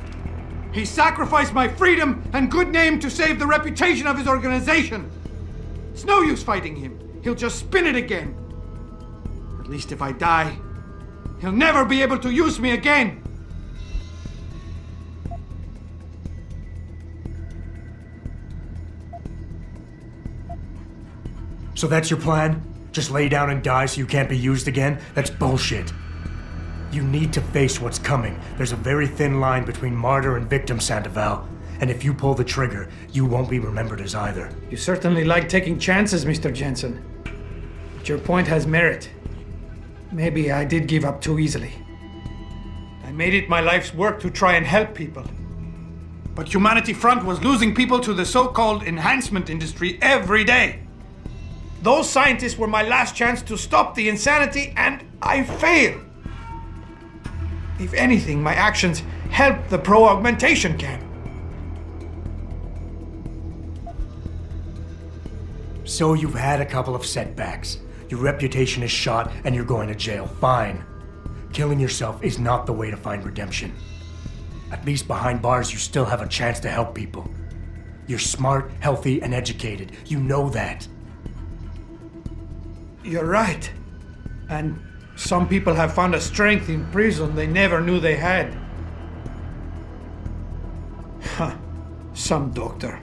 He sacrificed my freedom and good name to save the reputation of his organization. It's no use fighting him. He'll just spin it again. At least if I die, he'll never be able to use me again. So that's your plan? Just lay down and die so you can't be used again? That's bullshit. You need to face what's coming. There's a very thin line between martyr and victim, Sandoval. And if you pull the trigger, you won't be remembered as either. You certainly like taking chances, Mr. Jensen. But your point has merit. Maybe I did give up too easily. I made it my life's work to try and help people. But Humanity Front was losing people to the so-called enhancement industry every day. Those scientists were my last chance to stop the insanity, and I failed. If anything, my actions helped the pro-augmentation camp. So you've had a couple of setbacks. Your reputation is shot and you're going to jail. Fine. Killing yourself is not the way to find redemption. At least behind bars, you still have a chance to help people. You're smart, healthy, and educated. You know that. You're right. And some people have found a strength in prison they never knew they had. Huh. Some doctor.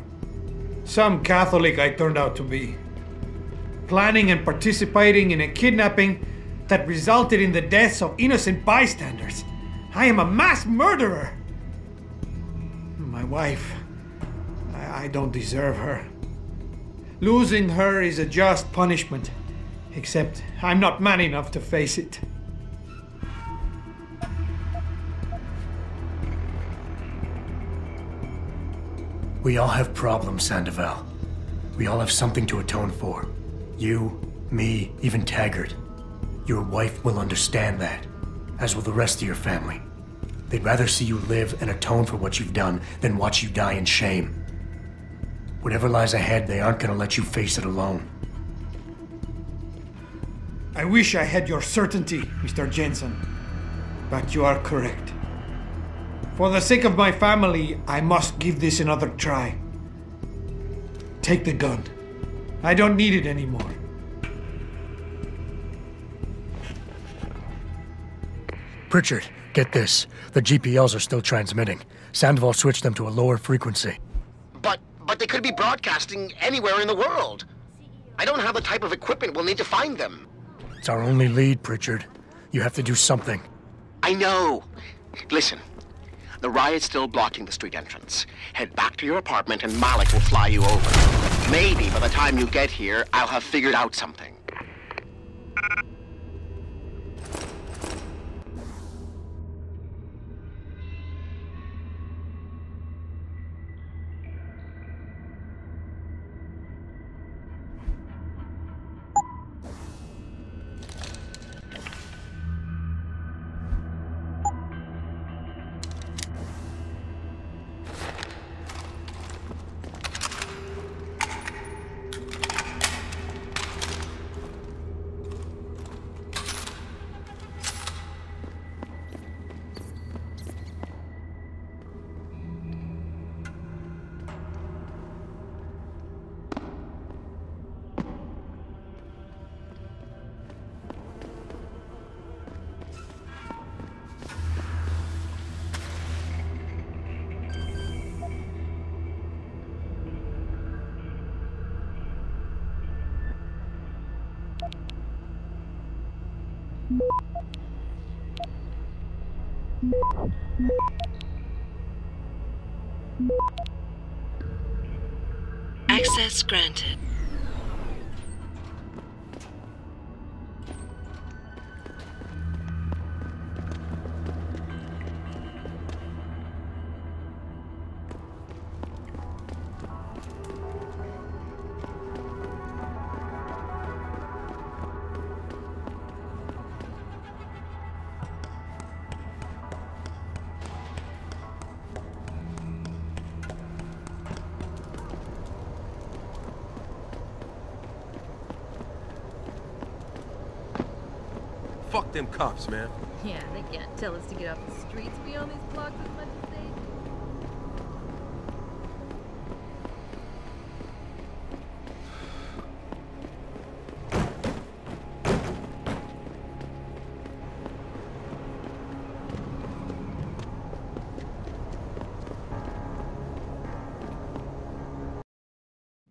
Some Catholic I turned out to be. Planning and participating in a kidnapping that resulted in the deaths of innocent bystanders. I am a mass murderer. My wife, I don't deserve her. Losing her is a just punishment, except I'm not man enough to face it. We all have problems, Sandoval. We all have something to atone for. You, me, even Taggart. Your wife will understand that, as will the rest of your family. They'd rather see you live and atone for what you've done than watch you die in shame. Whatever lies ahead, they aren't gonna let you face it alone. I wish I had your certainty, Mr. Jensen. But you are correct. For the sake of my family, I must give this another try. Take the gun. I don't need it anymore. Pritchard, get this. The GPLs are still transmitting. Sandoval switched them to a lower frequency. But they could be broadcasting anywhere in the world. I don't have the type of equipment we'll need to find them. It's our only lead, Pritchard. You have to do something. I know. Listen, the riot's still blocking the street entrance. Head back to your apartment and Malik will fly you over. Maybe by the time you get here, I'll have figured out something. Access granted. Fuck them cops, man. Yeah, they can't tell us to get off the streets beyond these blocks as much as they...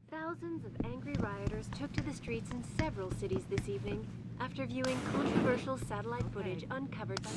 Thousands of angry rioters took to the streets in several cities this evening after viewing controversial satellite footage uncovered by...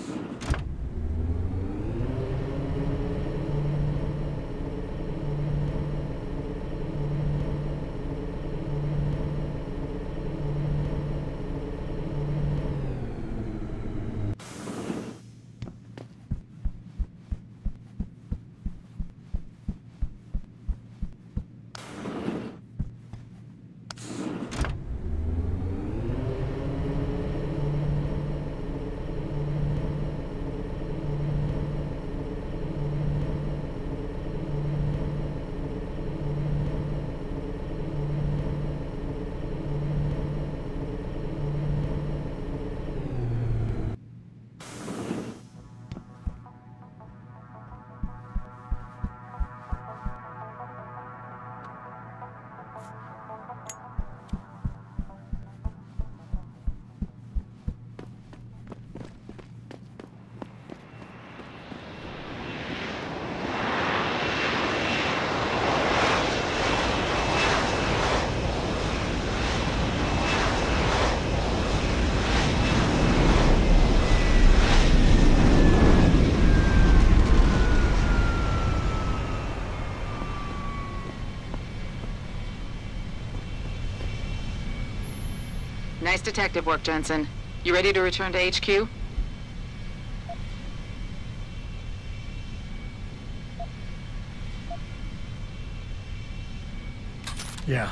Nice detective work, Jensen. You ready to return to HQ? Yeah.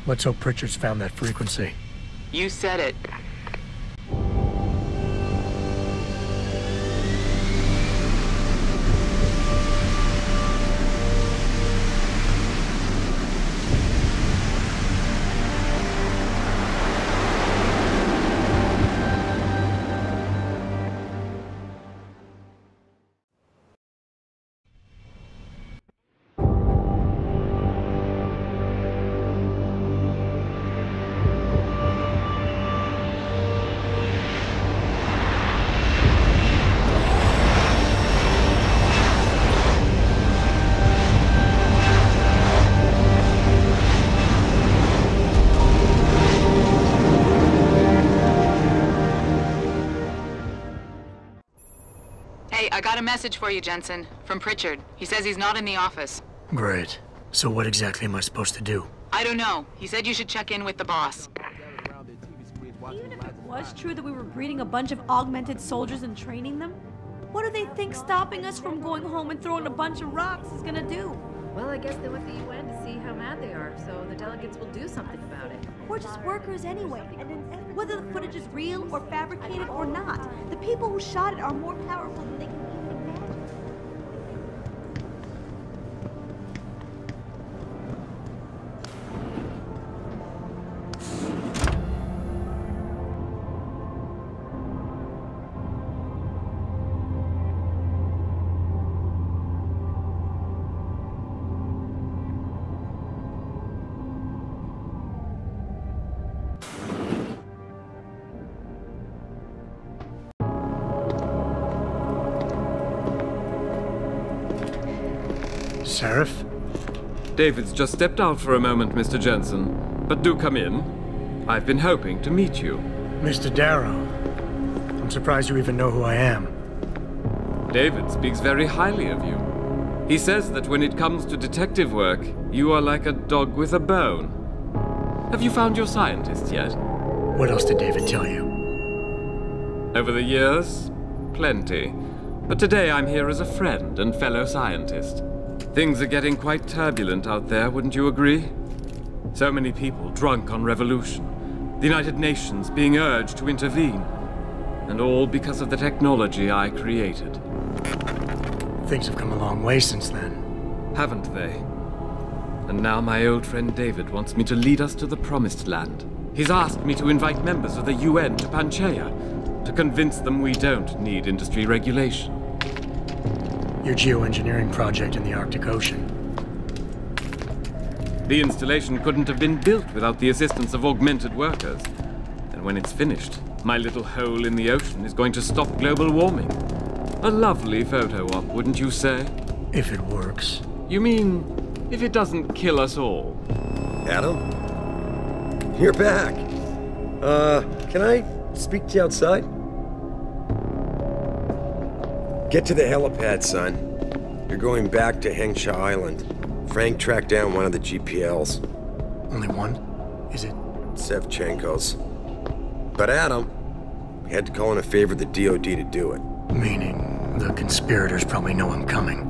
Let's hope Pritchard's found that frequency. You said it. I got a message for you, Jensen. From Pritchard. He says he's not in the office. Great. So what exactly am I supposed to do? I don't know. He said you should check in with the boss. Even if it was true that we were breeding a bunch of augmented soldiers and training them, what do they think stopping us from going home and throwing a bunch of rocks is gonna do? Well, I guess they want the UN to see how mad they are, so the delegates will do something about it. We're just workers anyway, and whether the footage is real or fabricated or not, the people who shot it are more powerful than they can even imagine. Seraph? David's just stepped out for a moment, Mr. Jensen. But do come in. I've been hoping to meet you. Mr. Darrow. I'm surprised you even know who I am. David speaks very highly of you. He says that when it comes to detective work, you are like a dog with a bone. Have you found your scientist yet? What else did David tell you? Over the years, plenty. But today I'm here as a friend and fellow scientist. Things are getting quite turbulent out there, wouldn't you agree? So many people drunk on revolution. The United Nations being urged to intervene. And all because of the technology I created. Things have come a long way since then. Haven't they? And now my old friend David wants me to lead us to the Promised Land. He's asked me to invite members of the UN to Panchaea, to convince them we don't need industry regulation. Your geoengineering project in the Arctic Ocean. The installation couldn't have been built without the assistance of augmented workers. And when it's finished, my little hole in the ocean is going to stop global warming. A lovely photo op, wouldn't you say? If it works. You mean, if it doesn't kill us all? Adam? You're back. Can I speak to you outside? Get to the helipad, son. You're going back to Hengsha Island. Frank tracked down one of the GPLs. Only one? Is it? Sevchenko's. But Adam, had to call in a favor of the DOD to do it. Meaning, the conspirators probably know I'm coming.